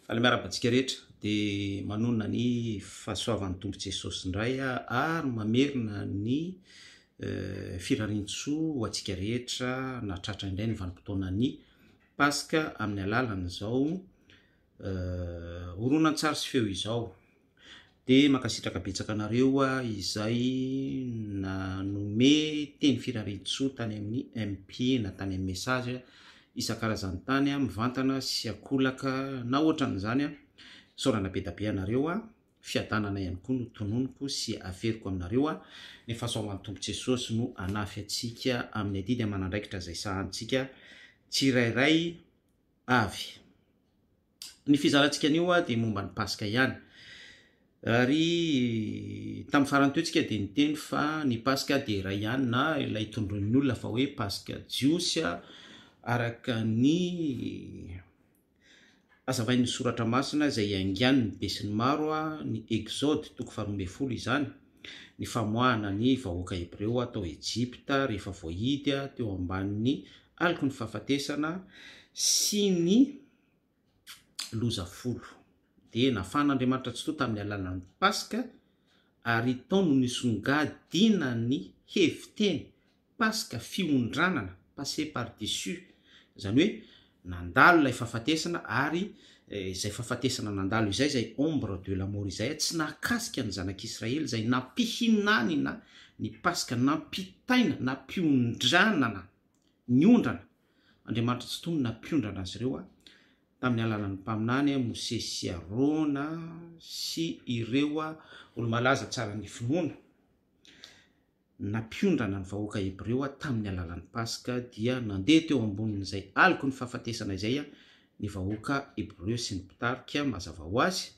Miarabantsika rehetra dia manonona ny fahasoavan'ny tompo Jesosy indray ary mamerina ny firarian-tsoa ho antsika rehetra na tratra indray ny vanim-potoana ny Paska amin'ny alalan'izao horonan-tsary sy feo izao. Dia mankasitraka betsaka anareo izay nanome teny firarian-tsoa tany amin'ny MP na tany amin'ny message isan-karazany tany mivantana sy akolaka na ohatran'izany saorana be da be anareo fiadanana ihany koa no tononoko sy averiko aminareo ny fahasoavan'ny tompo Jesosy no anafy atsika amin'ny adidy amanandraikitra izay sahantsika tsirairay avy. Ny fizarantsika anio dia momba ny Paska ihany ary tamin'ny farany teo tsika dia niteny fa ny Paska dia iray ihany na ilay tondron'ny olona fa hoe Paska jiosy araka ny azavain'ny soratra masina izay aingian'ny be sy ny maro ny Exode 12 izany ny famoahana ny vahoaka Hebreo tao Ejipta rehefa voahidy teo ambanin'ny aloko ny fahafatesana sy ny loza folo. Dia nafan'Andriamanitra tsy to tamin'ny alalan'ny Paska ary tao no nisongadina ny heviteny Paska fiondranana passé par dessus, izany hoe nandalo ilay fahafatesana ary izay fahafatesana nandalo izay ombre de la mort izay tsy nakasika ny zanak'Israely izay nampihinanina ny Paska, nampitaina, nampiondranana, niondrana. Andriamanitra tsy tony nampiondrana azy ireo tamin'ny alalan'ny mpaminany Mose sy Arona sy ireo olo-malaza tsara ny finoana. Nampiondrana ny vahoaka Hebreo tamin'ny alalan'ny Paska dia nandeha teo ambonin'izay aloko ny fahafatesana izay ny vahoaka Hebreo sy ny mpitarika mazava ho azy.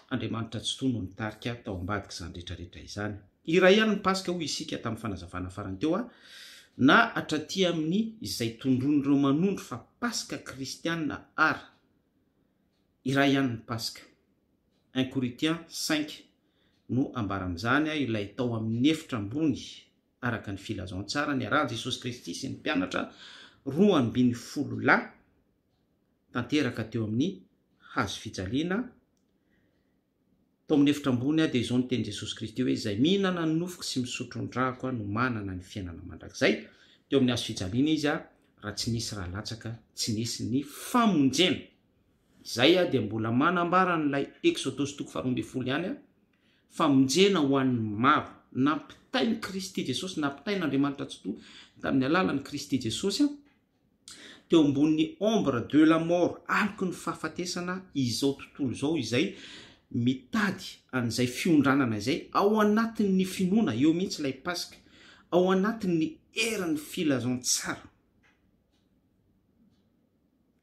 Andriamanitra tsy toy no nitarika tao ambadika izany rehetrarehetra izany. Iray ihany ny Paska hoy isika tamin'ny fanazavana farany teo na hatraty amin'ny izay tondron'ireo manondro fa Paska kristiana ary iray ihany ny Paska. 1 Corinthiens 5 no ambara amin'izany ilay tao amin'ny efitra ambony araka ny filazaon-tsara ny arahan'i Jesosy Kristy sy ny mpianatra 12 tanteraka teo amin'ny hazo fijaliana. Tao amin'ny efitra ambony dia izao no teny Jesosy Kristy hoe izay mihinana ny nofoko sy misotro ny drako no manana ny fiainana mandrakizay. Teo amin'ny hazo fijaliana izy raha tsy nisy raha latsaka, tsy nisy ny famonjena. Izay dia mbola manambara n'ilay Exodosy 12 ihany famonjena ho an'ny maro. Nampitainy Kristy Jesosy, napitain'Andriamanitra tsy to tamin'ny alalan'ny Kristy Jesosy teo ambonin'ny ombre de la mort, aloko ny fahafatesana izao tontolo izao izay mitady an'izay fiondranana izay ao anatin'ny finoana, eo mihitsy ilay Paska, ao anatin'ny eran'ny filazaon-tsara.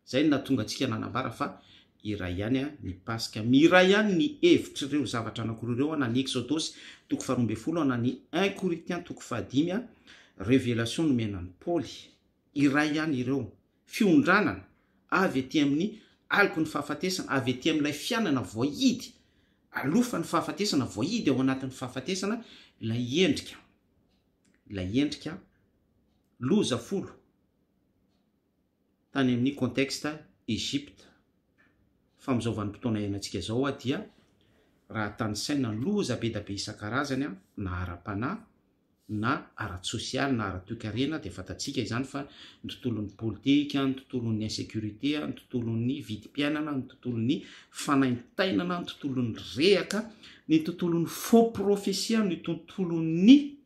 Izay no nahatonga antsika nanambara fa iray ihany ny Paska, miray ihany ny hevitr'ireo zavatra anankiroa ireo na ny Exodosy 12 na ny 1 Corinthiens 5 révélation nomenan'ny Paoly. Iray ihany ireo fiondranana avy etỳ amin'ny aloko ny fahafatesana, avy etỳ amin'ilay fiainana voahidy, alofa ny fahafatesana voahidy ao anatin'ny fahafatesana ilay endrika loza folo tany amin'ny contexte Egypte. Fa amin'izao vanim-potoana iainantsika izao dia raha tany saina loza be da be isan-karazany na ara-panahy na ara-tsosialy na ara-toekarena dia fantatsika izany fa ny tontolon'ny politika, ny tontolon'ny insécurité, ny tontolon'ny vidim-piainana, ny tontolon'ny fanaintainana, ny tontolon'ny rehaka, ny tontolon'ny faux prophétie, ny tontolon'ny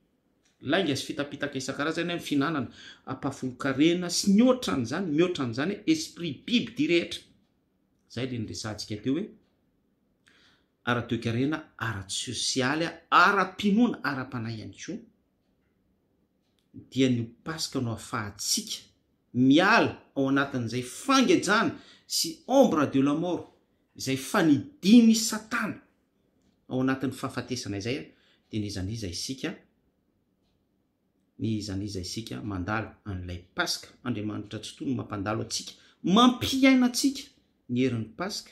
lainga sy fitapitaka isan-karazany ny finanana ampafolokarena sy mihoatran'izany esprit biby direhetra. Zay le niresantsika teo hoe ara-toekarena, ara-tsosialy, ara-pinoana, ara-panahy ihany koa dia ny Paska no ahafahantsika miala ao anatin'izay fangejana sy ombre de la mort izay fanidiny Satana ao anatin'ny fahafatesana izay dia nizaniza isika mandalo an'ilay Paska. Andriamanitra tsy toy no mampandalo atsika, mampiaina atsika ny herin'ny Paska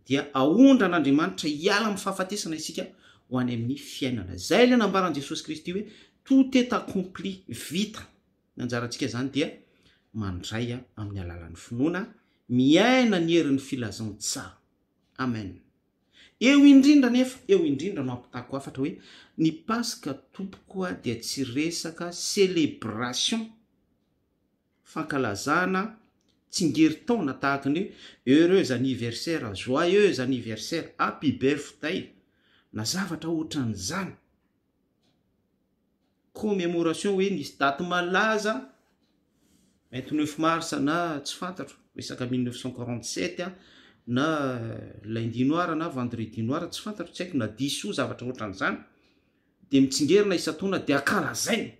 dia ahondran'Andriamanitra hiala amin'ny fahafatesana isika ho any amin'ny fiainana. Zay le nambaran'i Jesosy Kristy hoe tout est accompli, vita. Ny anjarantsika zany dia mandray amin'ny alalan'ny finoana miaina ny herin'ny filazany tsara. Amen. Eo indrindra no ampitako afatra hoe ny Paska tompoko dia tsy resaka célébration, fankalazana tsingerin-taona tahaka ny heureux anniversaire, joyeux anniversaire, happy birthday na zavatra ohatran'izany. Commémoration hoe nisy daty malaza 29 mars na tsy fantatro resaka 1947 na lundi noir na vendredi noir tsy fantatro, tsy haiko na diso zavatra ohatran'izany de mitsingerina isataona de akarazainy.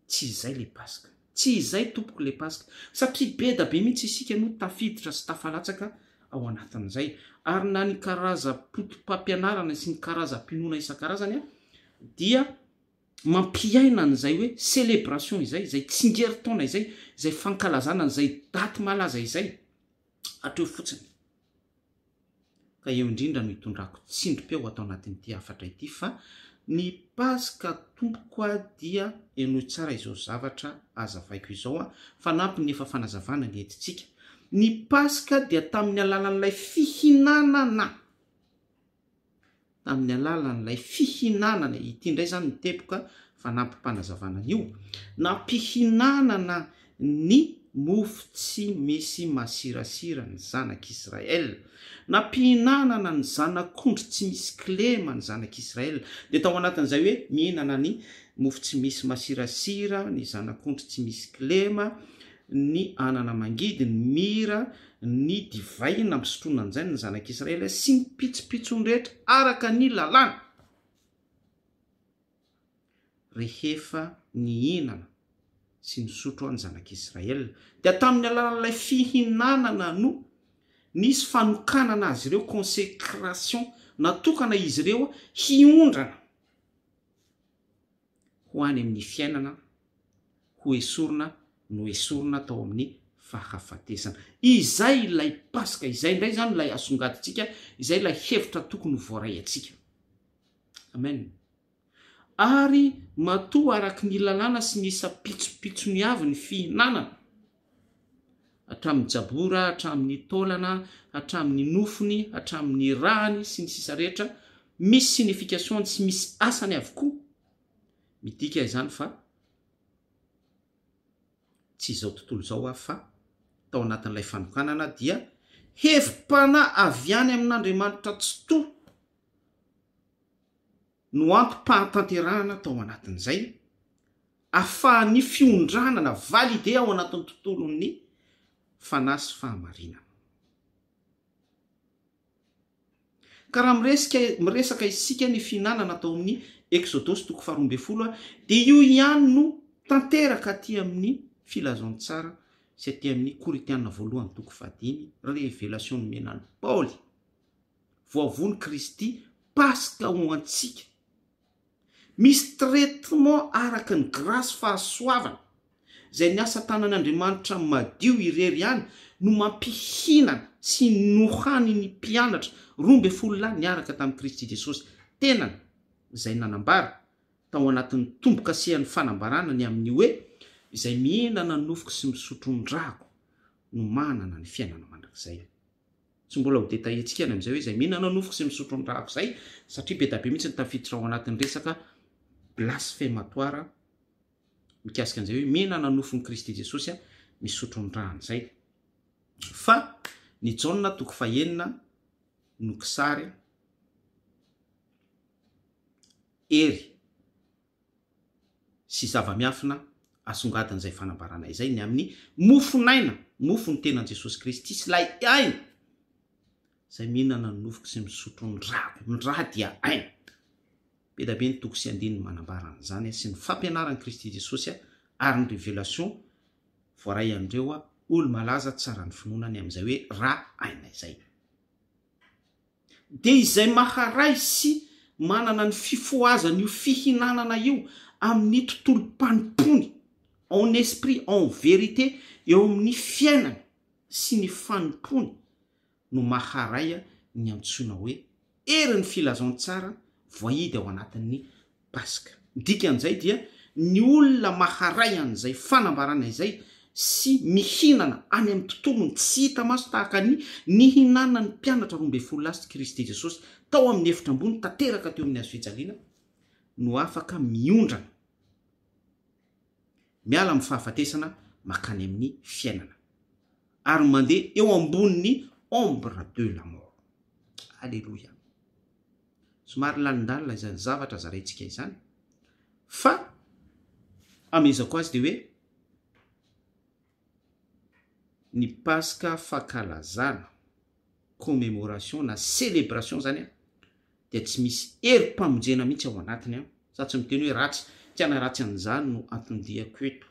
Tsy izay le Paska, tsy izay tompoko le Paska, satria be da be mihitsy isika no tafiditra sy tafalatsaka ao anatin'izay. Ary na ny karaza poto-pampianarana sy ny karazam-pinoana isan-karazany dia mampiaina an'izay hoe célébration izay tsingerin-taona izay fankalazana an'izay daty malaza izay atreo fotsiny. Ka eo indrindra no hitondrako tsindrim-peo atao anatin'ity afatra ity fa ny Paska tompoko dia eno tsara izao zavatra azavaiko izao fanampy ny efa fanazavana ny etitsika. Ny Paska dia tamin'ny alalan'ilay fihinanana, ity indray zany ny tepoka fanampy mpanazavana io, nampihinanana ny mofo tsy misy masirasira ny zanak'Israel, nampihinanana ny zanak'ondry tsy misy klema ny zanak'Israel. De tao anatin'izay hoe mihinana ny mofo tsy misy masirasira, ny zanak'ondry tsy misy klema, ny anana mangidy, ny mira, ny divay nampisotroana an'izay ny zanak'Israel sy ny pitsopitsony rehetra araka ny lalàna rehefa nihinana sy nisotro ny zanak'Israel. Dia tamin'ny alalan'ilay fihinanana no nisy fanokanana azy ireo, consécration, natokana izy ireo hiondrana ho any amin'ny fiainana, ho esorina no esorina tao amin'ny fahafatesana. Izay ilay Paska, izay indray zany ilay asongaditsika, izay ilay hevitra tokony voaray atsika. Amen. Ary matoa araky ny lalàna sy ny isa pitsopitsony avy ny fihinanana, hatramin'ny jabora, hatramin'ny taolana, hatramin'ny nofony, hatramin'ny rahany sy ny sisa rehetra, misy signification sy misy asany avokoa. Midika izany fa tsy izao tontolo izao fa tao anatin'ilay fanokanana dia hevim-pana avy any amin'Andriamanitra tsy toa no ampim-pahatanterahana tao anatin'izay, ahafahan'ny fiondranana valide ao anatin'ny tontolon'ny fanahy sy fahamarinana. Ka raha miresaka isika ny fihinanana tao amin'ny Exodosy 12 dia io ihany no tanteraka aty amin'ny filazantsara sy aty amin'ny Koritianina 1:5, révélation nomenan'ny Paoly, voavony Kristy, Paska ho antsika. Misy traitement araka ny grâce fahasoavana izay ny asa tanan'Andriamanitra madio irery ihany no mampihinana sy nohany ny mpianatra 12 lahy niaraka tamin'i Kristy Jesosy, tenany izay nanambara tao anatin'ny tombo-kasehan'ny fanambarana ny amin'ny hoe izay mihinana nofoko sy misotro ndrako no manana ny fiainana mandrakizay. Tsy mbola ho detaillentsika amin'izay hoe izay mihinana nofoko sy misotro ndrako zay, satria be da be mihitsy ny tafiditra ao anatin'ny resaka blasphématoire mikasika an'izay hoe mihinana nofony Kristy Jesosy misotro ndrano zay. Fa ny Jaona 9 no kisary ery sy zava-miafina asongadan'izay fanambarana izay ny amin'ny mofonaina, mofo ny tenan Jesosy Kristy sy lay aina izay mihinana nofoko sy misotro ndraha dia aina. Be da be ny toko sy andiny manambarana izany sy ny fampianaran'i Kristy Jesosy ary ny révélation voaray andreo olo malaza tsara ny finoanany amin'izay hoe raha aina izay. Dia izay maharay sy manana ny fifoazana io fihinanana io amin'ny tontolo mpanimpony, en esprit, en vérité, eo amin'ny fiainana sy ny fanimpony no maharay ny antsoina hoe erin'ny filazantsara voahidy ao anatin'ny Paska. Dikan'izay dia ny olona maharay an'izay fanambarana izay sy mihinana any amin'ny tontolony tsy hita maso tahaka ny hinana ny mpianatra 12 lasy Kristy Jesosy tao amin'ny efitra ambony tanteraka teo amin'ny hazo fijaliana no afaka miondrana miala amin'ny fahafatesana makany amin'ny fiainana ary mandeha eo amboniny ombre de la mort. Alléluia. Somary lalandalina izany zavatra zaraintsika izany fa amezako azy dia hoe ny Pasika fankalazana commémoration na célébration zany dia tsy misy herim-pamonjena mihitsy ao anatiny sady tsy miteny hoe ratsy tiana ratsy an'izany no antondiako eto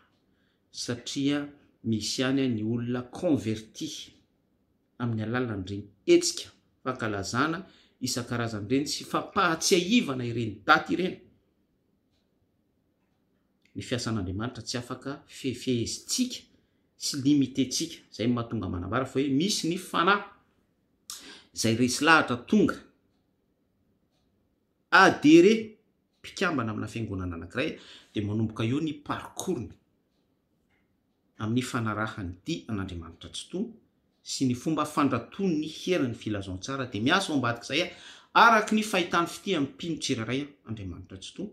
satria misy any ny olona converti amin'ny alalan'ireny hetsika fankalazana isan-karazany ireny sy fampahatsiahivana ireny daty ireny. Ny fiasan'Andriamanitra tsy afaka fefehezintsika sy limitentsika zay mahatonga manambara fa hoe misy ny fanahy zay resy lahatra tonga adere mpikambana amina fiangonana anankiray dia manomboka eo ny parcourny amin'ny fanarahany dia an'Andriamanitra tsy toa sy ny fomba fandratony ny herin'ny filazantsara dia miasa ao ambadika izay araka ny fahitany fity amin'ny mpino tsiraray Andriamanitra tsy toa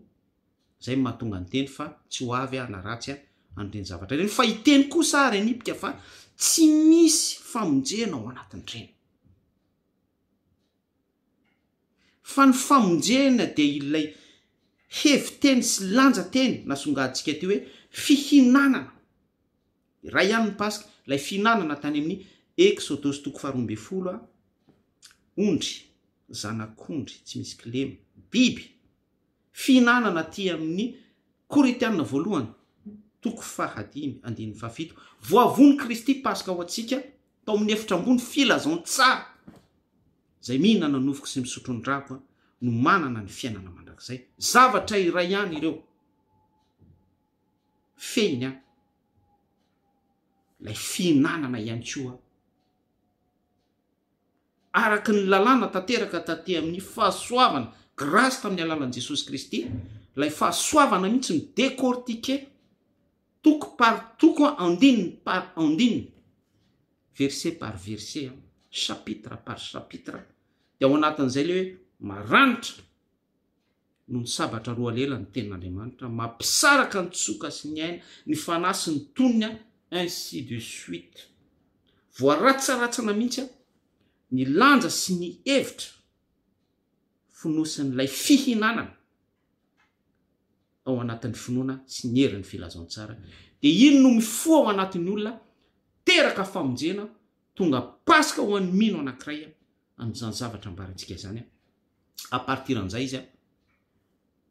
zay mahatonga ny teny fa tsy ho avy na ratsy an'ireny zavatra ireny fa hiteny kosa ary anipika fa tsy misy famonjena ao anatin'ireny fa ny famonjena dia ilay heviteny sy lanjateny nasongaditsika teo hoe fihinanana ray ihany ny Pasika ilay fihinanana tany amin'ny Exodus 12 ondry zanak'ondry tsy misy kilema biby fihinanana ty amin'ny Korintianina voalohany 10:7 voavony Kristy Pasika ho antsika tao amin'ny efitra ambony filazantsara zay mihinana nofoko sy misotro ny drako no manana ny fiainana mandrakizay zavatra iray ihany ireo fehiny lay fihinanana ihany koa araka ny lalàna tanteraka taty amin'ny fahasoavana grâce tamin'ny alalan'i Jesosy Kristy lay fahasoavana mihitsy ny décortiquer toko par toko andininy par andininy verset par verset chapitre par chapitre dia ao anatin'izay le hoe maranitra no ny sabatra roa lela ny tenin'Andriamanitra mampisaraka ny tsoka sy ny aina ny fanahy sy ny tonina ainsi de suite voaratsaratsana mihitsy ny lanja sy ny hevitra finosin'ilay fihinanana ao anatin'ny finoana sy ny herin'ny filazantsara dia ino no mifoa ao anatin'ny olona teraka famonjena tonga Pasika ho an'ny mino anankiray amin'izany zavatra ambarantsika izany a partir an'izay izy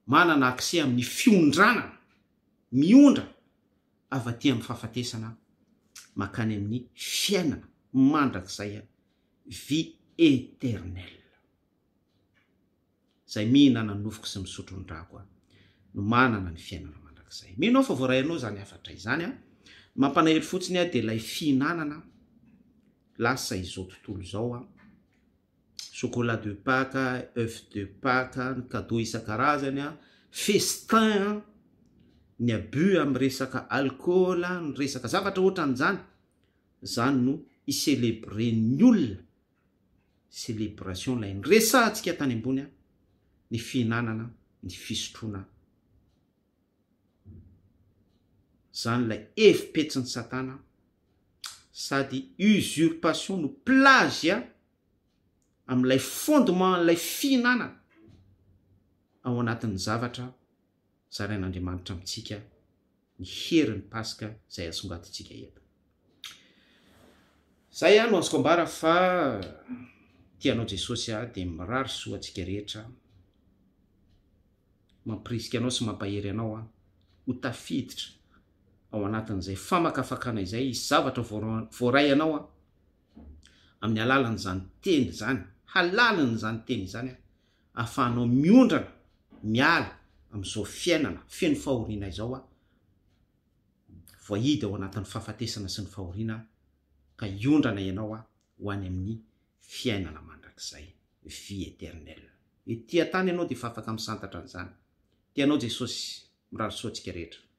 manana akse amin'ny fiondranana miondra avaty amin'ny fahafatesana makany amin'ny fiainana mandrakizay vie éternelle zay mihinana nofoko sy misotro ny drako no manana ny fiainana mandrakizay. Mino fa voarainao zany afatra izany mampanahery fotsiny dia ilay fihinanana lasa izao tontolo izao chocolat de Pâques, œuf de Pâques, ny cadeau isan-karazany festin ny abus amin'ny resaka alcool ny resaka zavatra ohatran'izany zany no icélébré ny olona célébration lay ny resantsika tany ambony ny fihinanana ny fisotroana zany lay efipetsin'ny Satana sady usurpation no plagia amin'ilay fondement lay fihinanana ao anatin'ny zavatra zarain'Andriamanitra amintsika ny herin'ny Pasika zay asongaditsika eto. Zay no azoko ambara fa tianao Jesosy dia mirary soa antsika rehetra mampirisika anao sy mampahery anao ho tafiditra ao anatin'izay famakafakana izay zavatra voaray anao amin'ny alalan'izany teny zany halalany zany teny zany ahafahanao miondrana miala amin'izao fiainana feno fahoriana izao voahidy ao anatin'ny fahafatesana sy ny fahoriana ka iondrana ianao ho any amin'ny fiainana mandrakizay vie éternelle. Ety tany ianao dia fa afaka misantatra an'izany. Tianao Jesosy mirary soa antsika rehetra.